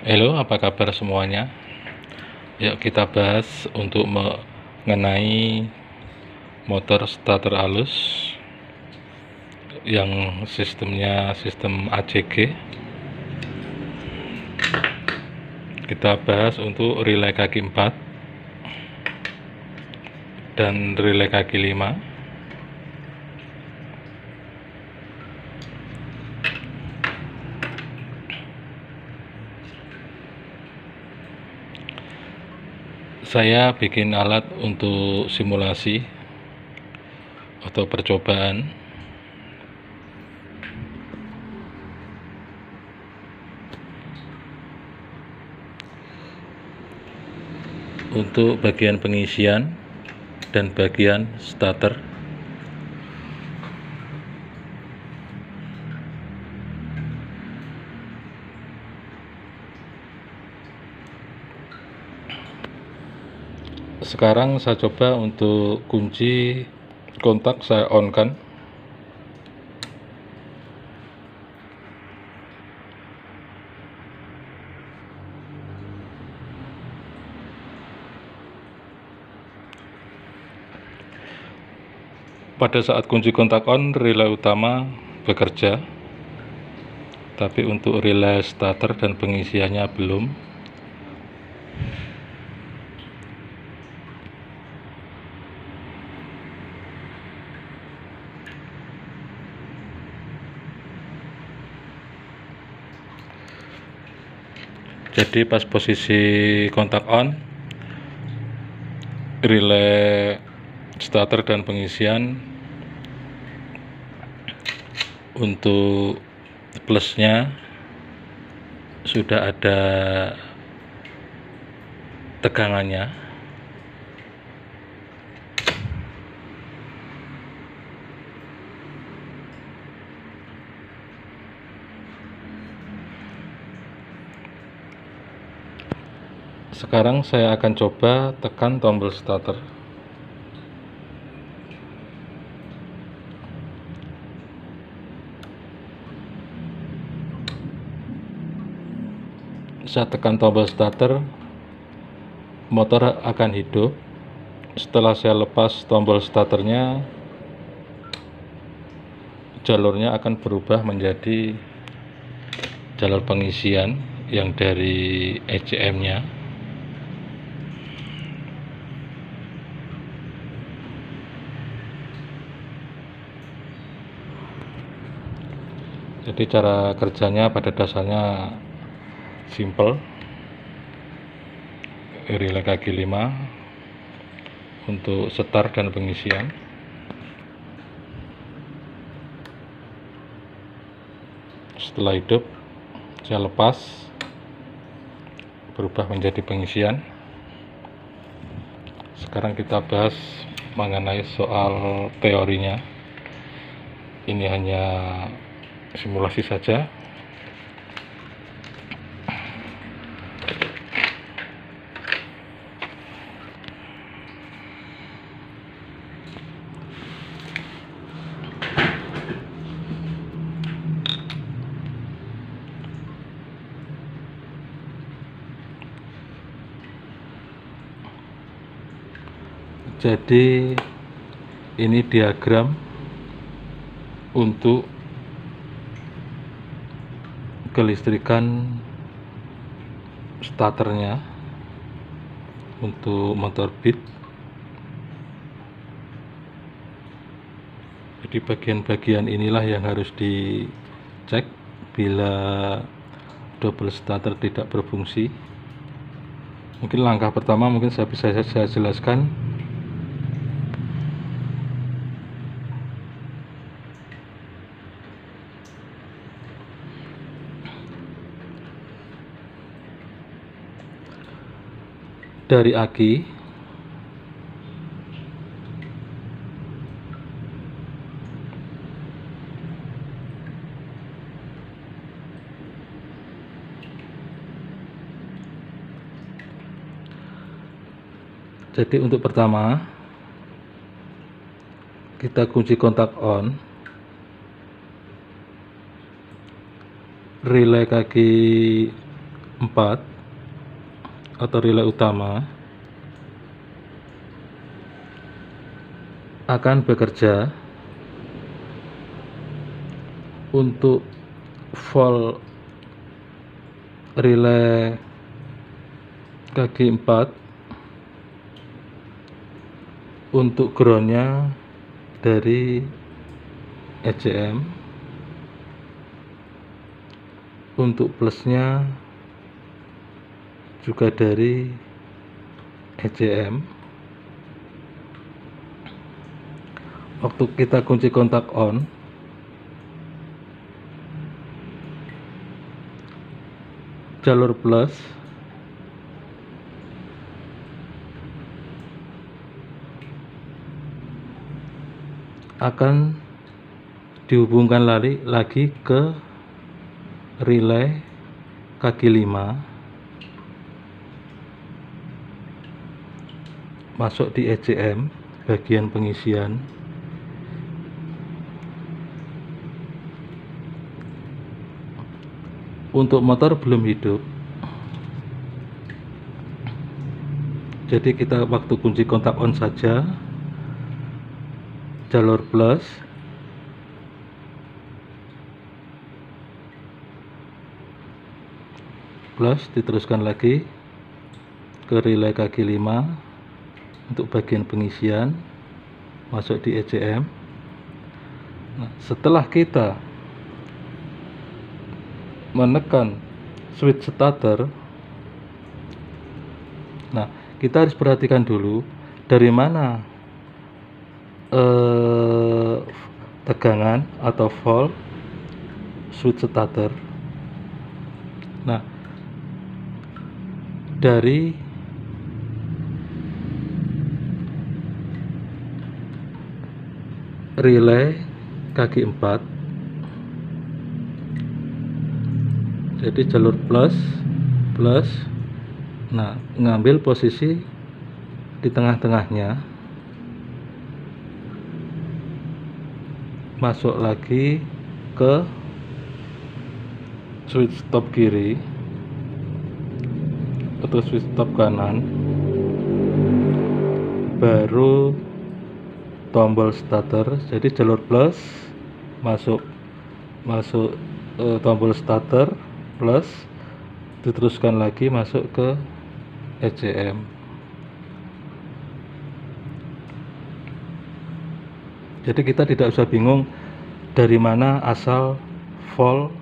Halo, apa kabar semuanya? Yuk kita bahas untuk mengenai motor starter halus yang sistemnya sistem ACG. Kita bahas untuk relay kaki 4 dan relay kaki 5. Saya bikin alat untuk simulasi atau percobaan. Untuk bagian pengisian dan bagian starter. Sekarang saya coba untuk kunci kontak saya on kan. Pada saat kunci kontak on, relay utama bekerja, tapi untuk relay starter dan pengisiannya belum. Jadi pas posisi kontak on, relay starter dan pengisian untuk plusnya sudah ada tegangannya. Sekarang saya akan coba tekan tombol starter. Saya tekan tombol starter, motor akan hidup. Setelah saya lepas tombol starternya, jalurnya akan berubah menjadi jalur pengisian yang dari ECM-nya. Jadi cara kerjanya pada dasarnya simple. Relay kaki 5 untuk start dan pengisian. Setelah hidup, saya lepas, berubah menjadi pengisian. Sekarang kita bahas mengenai soal teorinya. Ini hanya simulasi saja. Jadi ini diagram untuk kelistrikan starternya untuk motor beat. Jadi bagian-bagian inilah yang harus dicek bila double starter tidak berfungsi. Mungkin langkah pertama saya jelaskan. Dari aki jadi untuk pertama kita kunci kontak on, relay kaki 4 atau relay utama akan bekerja untuk volt relay kaki 4 untuk groundnya dari ECM, untuk plusnya juga dari ECM. Waktu kita kunci kontak on, jalur plus akan dihubungkan lagi ke relay kaki 5 masuk di ECM bagian pengisian. Untuk motor belum hidup, jadi kita waktu kunci kontak on saja, jalur plus diteruskan lagi ke relay kaki 5 untuk bagian pengisian masuk di ECM. Nah, setelah kita menekan switch starter, nah kita harus perhatikan dulu dari mana tegangan atau volt switch starter. Nah, dari relay kaki 4, jadi jalur plus, nah ngambil posisi di tengah-tengahnya, masuk lagi ke switch stop kiri atau switch stop kanan, baru tombol starter. Jadi jalur plus masuk tombol starter plus, diteruskan lagi masuk ke ECM. Jadi kita tidak usah bingung dari mana asal volt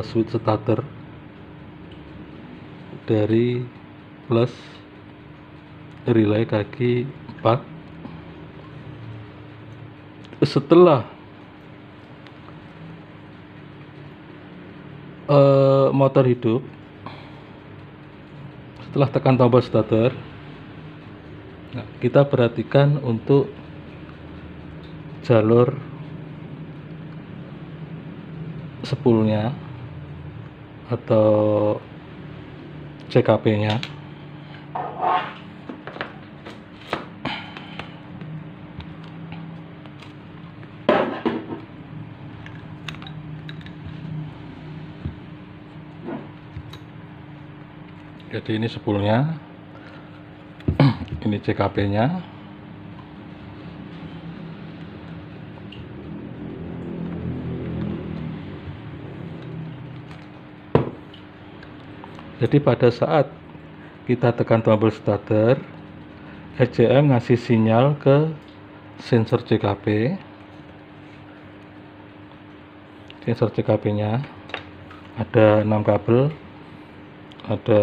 switch starter dari plus relay kaki 4. Setelah motor hidup, setelah tekan tombol starter, nah, kita perhatikan untuk jalur spoolnya atau CKP-nya. Jadi ini spoolnya, ini CKP-nya. Jadi pada saat kita tekan tombol starter, ECM ngasih sinyal ke sensor CKP. Sensor CKP-nya ada 6 kabel, ada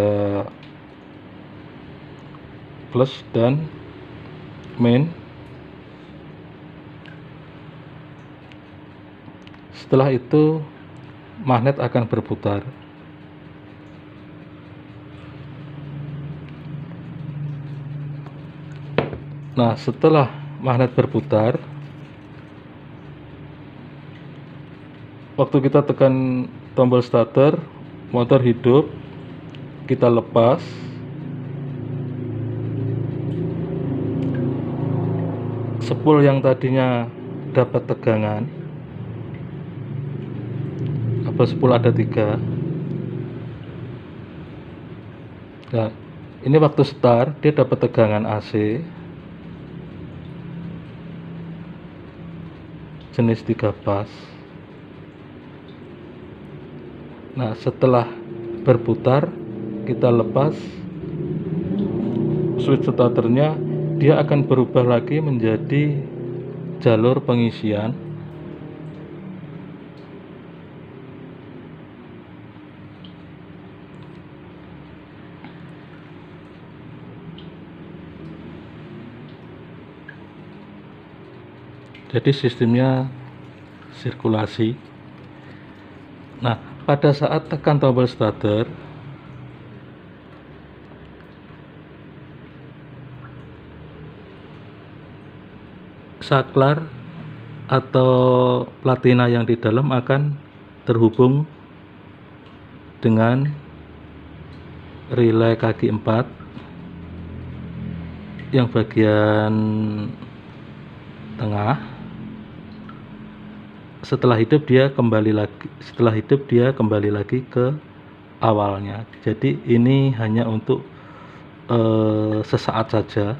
plus dan main. Setelah itu magnet akan berputar. Nah, setelah magnet berputar, waktu kita tekan tombol starter, motor hidup, kita lepas, spool yang tadinya dapat tegangan, spool ada 3, Nah, ini waktu start dia dapat tegangan AC jenis 3 pas. Nah, setelah berputar kita lepas switch starternya, dia akan berubah lagi menjadi jalur pengisian. Jadi sistemnya sirkulasi. Nah, pada saat tekan tombol starter, saklar atau platina yang di dalam akan terhubung dengan relay kaki 4 yang bagian tengah. Setelah hidup dia kembali lagi ke awalnya. Jadi ini hanya untuk sesaat saja.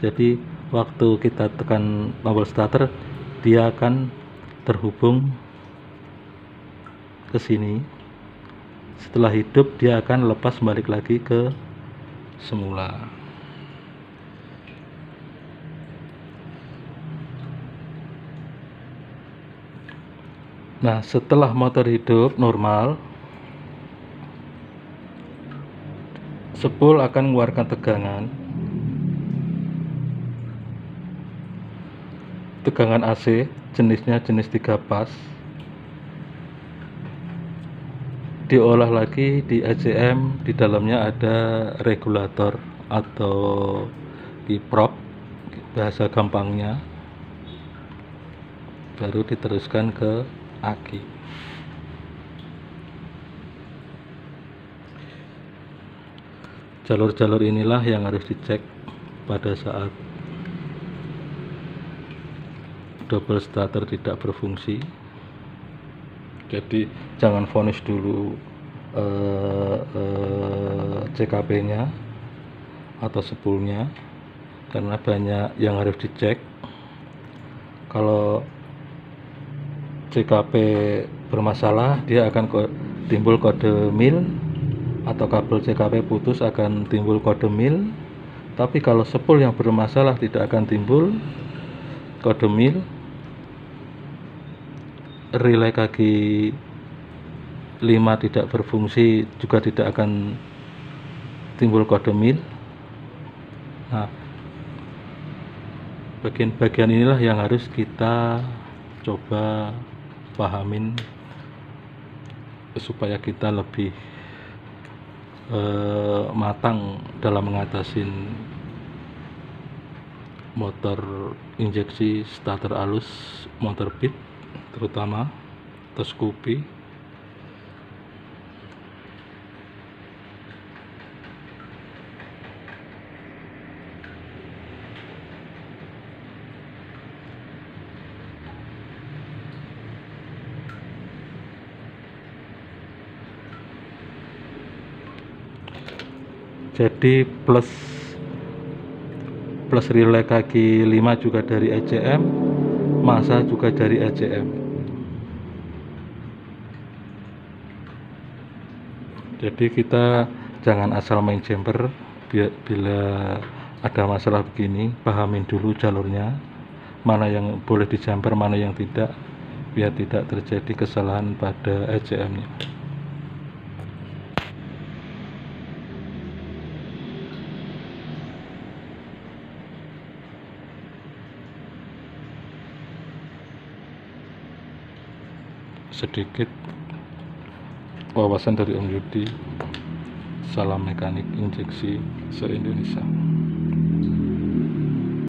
Jadi waktu kita tekan tombol starter, dia akan terhubung ke sini. Setelah hidup dia akan lepas balik lagi ke semula. Nah, setelah motor hidup normal, spool akan mengeluarkan tegangan AC jenisnya jenis 3 pas. Diolah lagi di ECM, di dalamnya ada regulator atau kiprop bahasa gampangnya, baru diteruskan ke aki. Jalur-jalur inilah yang harus dicek pada saat double starter tidak berfungsi. Jadi jangan vonis dulu CKP-nya atau spoolnya, karena banyak yang harus dicek. Kalau CKP bermasalah, dia akan timbul kode mil, atau kabel CKP putus akan timbul kode mil. Tapi kalau spool yang bermasalah tidak akan timbul kode mil. Relay kaki 5 tidak berfungsi juga tidak akan timbul kode mil. Nah, bagian-bagian inilah yang harus kita coba pahamin supaya kita lebih matang dalam mengatasi motor injeksi starter halus, motor pit terutama atau Scoopy. Jadi plus relay kaki 5 juga dari ECM, massa juga dari ECM. Jadi kita jangan asal main jumper. Bila ada masalah begini, pahamin dulu jalurnya, mana yang boleh di jumper, mana yang tidak, biar tidak terjadi kesalahan pada ECM-nya. Sedikit wawasan dari Om Yudi. Salam mekanik injeksi se-Indonesia.